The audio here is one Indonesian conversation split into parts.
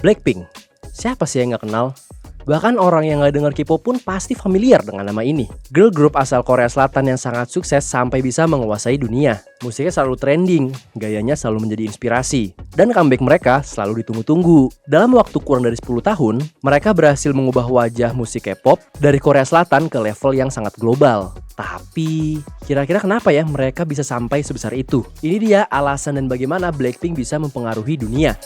Blackpink, siapa sih yang nggak kenal? Bahkan orang yang nggak denger K-pop pun pasti familiar dengan nama ini. Girl group asal Korea Selatan yang sangat sukses sampai bisa menguasai dunia. Musiknya selalu trending, gayanya selalu menjadi inspirasi, dan comeback mereka selalu ditunggu-tunggu. Dalam waktu kurang dari 10 tahun, mereka berhasil mengubah wajah musik K-pop dari Korea Selatan ke level yang sangat global. Tapi, kira-kira kenapa ya mereka bisa sampai sebesar itu? Ini dia alasan dan bagaimana Blackpink bisa mempengaruhi dunia.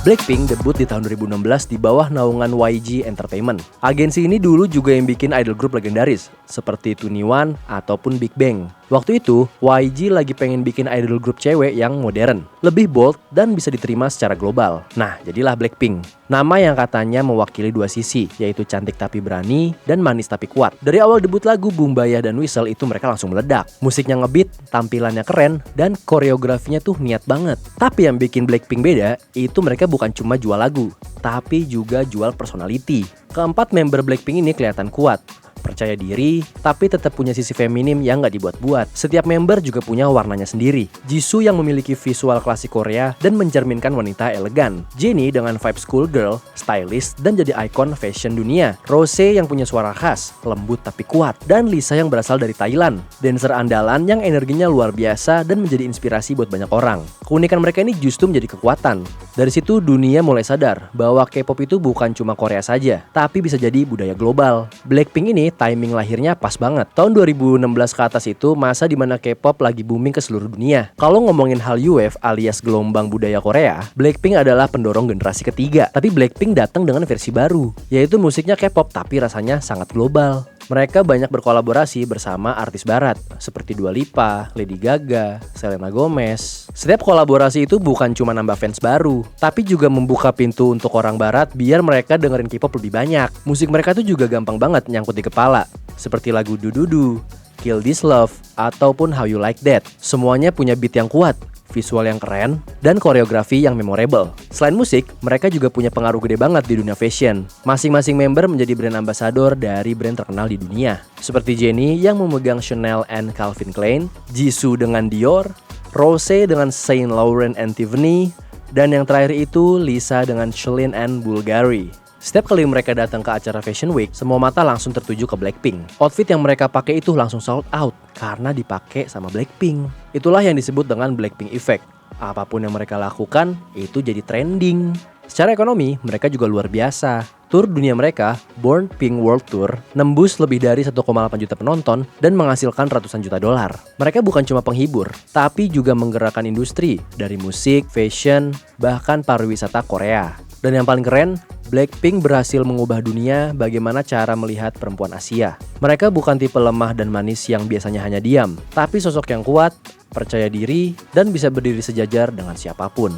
Blackpink debut di tahun 2016 di bawah naungan YG Entertainment. Agensi ini dulu juga yang bikin idol group legendaris seperti 2NE1 ataupun Big Bang. Waktu itu, YG lagi pengen bikin idol group cewek yang modern, lebih bold dan bisa diterima secara global. Nah, jadilah Blackpink. Nama yang katanya mewakili dua sisi, yaitu cantik tapi berani dan manis tapi kuat. Dari awal debut lagu Boombayah dan Whistle itu mereka langsung meledak. Musiknya ngebeat, tampilannya keren, dan koreografinya tuh niat banget. Tapi yang bikin Blackpink beda, itu mereka bukan cuma jual lagu, tapi juga jual personality. Keempat member Blackpink ini kelihatan kuat, percaya diri, tapi tetap punya sisi feminim yang gak dibuat-buat. Setiap member juga punya warnanya sendiri. Jisoo yang memiliki visual klasik Korea dan mencerminkan wanita elegan. Jennie dengan vibe schoolgirl, stylish, dan jadi ikon fashion dunia. Rose yang punya suara khas, lembut tapi kuat. Dan Lisa yang berasal dari Thailand, dancer andalan yang energinya luar biasa dan menjadi inspirasi buat banyak orang. Keunikan mereka ini justru menjadi kekuatan. Dari situ dunia mulai sadar bahwa K-pop itu bukan cuma Korea saja, tapi bisa jadi budaya global. Blackpink ini timing lahirnya pas banget. Tahun 2016 ke atas itu masa dimana K-pop lagi booming ke seluruh dunia. Kalau ngomongin Hallyu alias gelombang budaya Korea, Blackpink adalah pendorong generasi ketiga. Tapi Blackpink datang dengan versi baru, yaitu musiknya K-pop tapi rasanya sangat global. Mereka banyak berkolaborasi bersama artis barat seperti Dua Lipa, Lady Gaga, Selena Gomez. Setiap kolaborasi itu bukan cuma nambah fans baru, tapi juga membuka pintu untuk orang barat biar mereka dengerin K-pop lebih banyak. Musik mereka tuh juga gampang banget nyangkut di kepala, seperti lagu Do Do Do, Kill This Love, ataupun How You Like That. Semuanya punya beat yang kuat, visual yang keren, dan koreografi yang memorable. Selain musik, mereka juga punya pengaruh gede banget di dunia fashion. Masing-masing member menjadi brand ambassador dari brand terkenal di dunia. Seperti Jennie yang memegang Chanel and Calvin Klein, Jisoo dengan Dior, Rose dengan Saint Laurent and Tiffany, dan yang terakhir itu Lisa dengan Celine and Bulgari. Setiap kali mereka datang ke acara Fashion Week, semua mata langsung tertuju ke Blackpink. Outfit yang mereka pakai itu langsung sold out karena dipakai sama Blackpink. Itulah yang disebut dengan Blackpink Effect. Apapun yang mereka lakukan, itu jadi trending. Secara ekonomi, mereka juga luar biasa. Tour dunia mereka, Born Pink World Tour, nembus lebih dari 1,8 juta penonton dan menghasilkan ratusan juta dolar. Mereka bukan cuma penghibur, tapi juga menggerakkan industri dari musik, fashion, bahkan pariwisata Korea. Dan yang paling keren, Blackpink berhasil mengubah dunia bagaimana cara melihat perempuan Asia. Mereka bukan tipe lemah dan manis yang biasanya hanya diam, tapi sosok yang kuat, percaya diri, dan bisa berdiri sejajar dengan siapapun.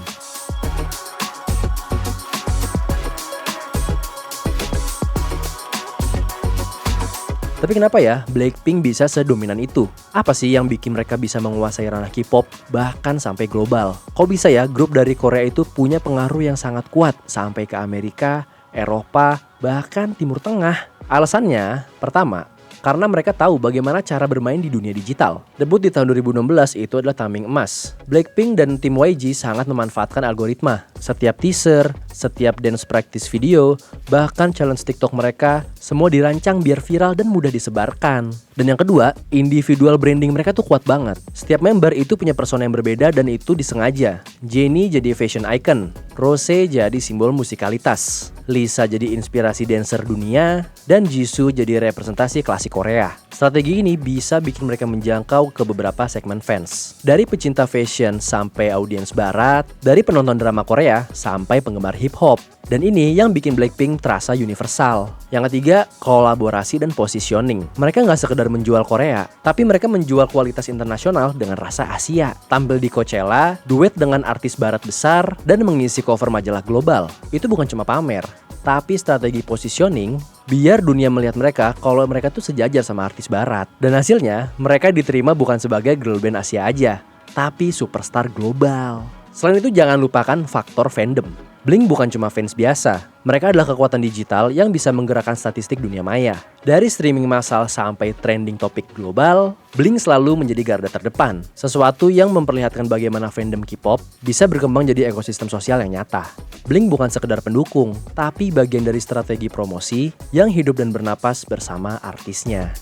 Tapi kenapa ya Blackpink bisa sedominan itu? Apa sih yang bikin mereka bisa menguasai ranah K-pop bahkan sampai global? Kok bisa ya grup dari Korea itu punya pengaruh yang sangat kuat sampai ke Amerika, Eropa, bahkan Timur Tengah? Alasannya, pertama, karena mereka tahu bagaimana cara bermain di dunia digital. Debut di tahun 2016 itu adalah timing emas. Blackpink dan tim YG sangat memanfaatkan algoritma. Setiap teaser, setiap dance practice video, bahkan challenge TikTok mereka, semua dirancang biar viral dan mudah disebarkan. Dan yang kedua, individual branding mereka tuh kuat banget. Setiap member itu punya persona yang berbeda dan itu disengaja. Jennie jadi fashion icon, Rose jadi simbol musikalitas, Lisa jadi inspirasi dancer dunia, dan Jisoo jadi representasi klasik Korea. Strategi ini bisa bikin mereka menjangkau ke beberapa segmen fans. Dari pecinta fashion sampai audiens barat, dari penonton drama Korea sampai penggemar hip hop. Dan ini yang bikin Blackpink terasa universal. Yang ketiga, kolaborasi dan positioning. Mereka nggak sekedar menjual Korea, tapi mereka menjual kualitas internasional dengan rasa Asia. Tampil di Coachella, duet dengan artis barat besar, dan mengisi cover majalah global. Itu bukan cuma pamer, tapi strategi positioning biar dunia melihat mereka kalau mereka tuh sejajar sama artis barat. Dan hasilnya, mereka diterima bukan sebagai girl band Asia aja, tapi superstar global. Selain itu jangan lupakan faktor fandom. Blink bukan cuma fans biasa, mereka adalah kekuatan digital yang bisa menggerakkan statistik dunia maya. Dari streaming massal sampai trending topik global, Blink selalu menjadi garda terdepan. Sesuatu yang memperlihatkan bagaimana fandom K-pop bisa berkembang jadi ekosistem sosial yang nyata. Blink bukan sekedar pendukung, tapi bagian dari strategi promosi yang hidup dan bernapas bersama artisnya.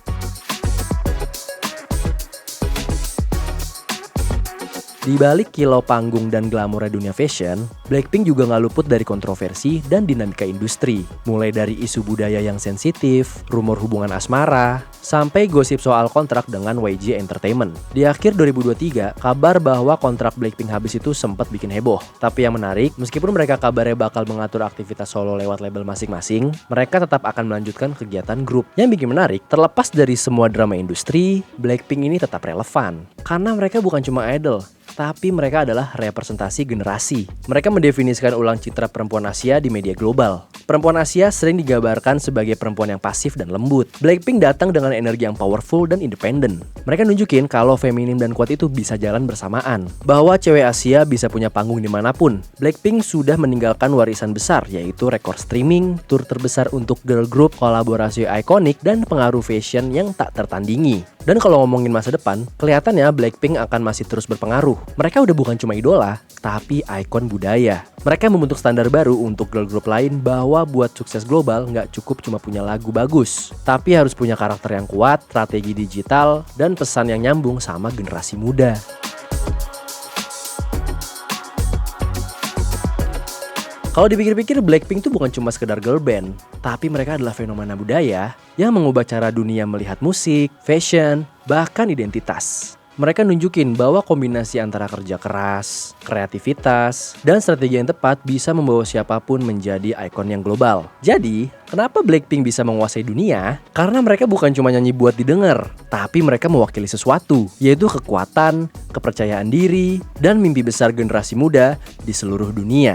Di balik kilau panggung dan glamornya dunia fashion, Blackpink juga nggak luput dari kontroversi dan dinamika industri. Mulai dari isu budaya yang sensitif, rumor hubungan asmara, sampai gosip soal kontrak dengan YG Entertainment. Di akhir 2023, kabar bahwa kontrak Blackpink habis itu sempat bikin heboh. Tapi yang menarik, meskipun mereka kabarnya bakal mengatur aktivitas solo lewat label masing-masing, mereka tetap akan melanjutkan kegiatan grup. Yang bikin menarik, terlepas dari semua drama industri, Blackpink ini tetap relevan. Karena mereka bukan cuma idol, tapi mereka adalah representasi generasi. Mereka mendefinisikan ulang citra perempuan Asia di media global. Perempuan Asia sering digambarkan sebagai perempuan yang pasif dan lembut. Blackpink datang dengan energi yang powerful dan independen. Mereka nunjukin kalau feminim dan kuat itu bisa jalan bersamaan. Bahwa cewek Asia bisa punya panggung dimanapun. Blackpink sudah meninggalkan warisan besar, yaitu rekor streaming, tur terbesar untuk girl group, kolaborasi ikonik, dan pengaruh fashion yang tak tertandingi. Dan kalau ngomongin masa depan, kelihatannya Blackpink akan masih terus berpengaruh. Mereka udah bukan cuma idola, tapi ikon budaya. Mereka membentuk standar baru untuk girl group lain bahwa buat sukses global nggak cukup cuma punya lagu bagus, tapi harus punya karakter yang kuat, strategi digital, dan pesan yang nyambung sama generasi muda. Kalau dipikir-pikir, Blackpink tuh bukan cuma sekedar girl band, tapi mereka adalah fenomena budaya yang mengubah cara dunia melihat musik, fashion, bahkan identitas. Mereka nunjukin bahwa kombinasi antara kerja keras, kreativitas, dan strategi yang tepat bisa membawa siapapun menjadi ikon yang global. Jadi, kenapa Blackpink bisa menguasai dunia? Karena mereka bukan cuma nyanyi buat didengar, tapi mereka mewakili sesuatu, yaitu kekuatan, kepercayaan diri, dan mimpi besar generasi muda di seluruh dunia.